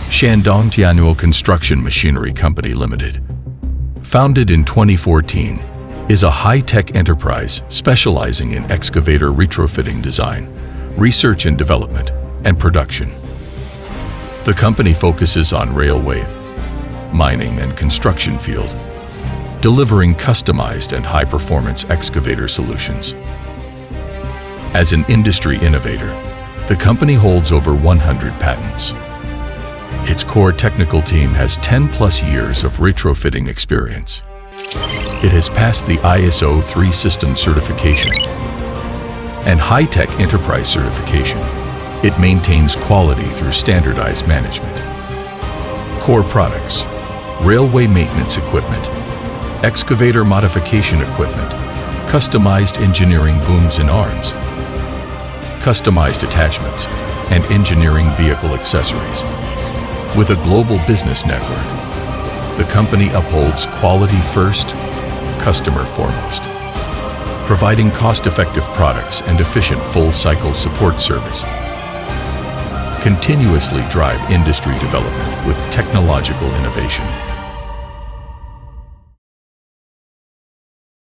Shandong Tiannuo Construction Machinery Company Limited, founded in 2014, is a high-tech enterprise specializing in excavator retrofitting design, research and development, and production. The company focuses on railway, mining, and construction field, delivering customized and high-performance excavator solutions. As an industry innovator, the company holds over 100 patents. Its core technical team has 10+ years of retrofitting experience. It has passed the ISO 3 system certification and high-tech enterprise certification. It maintains quality through standardized management. Core products: railway maintenance equipment, excavator modification equipment, customized engineering booms and arms, customized attachments, and engineering vehicle accessories. With a global business network, the company upholds quality first, customer foremost, providing cost-effective products and efficient full-cycle support service. Continuously drive industry development with technological innovation.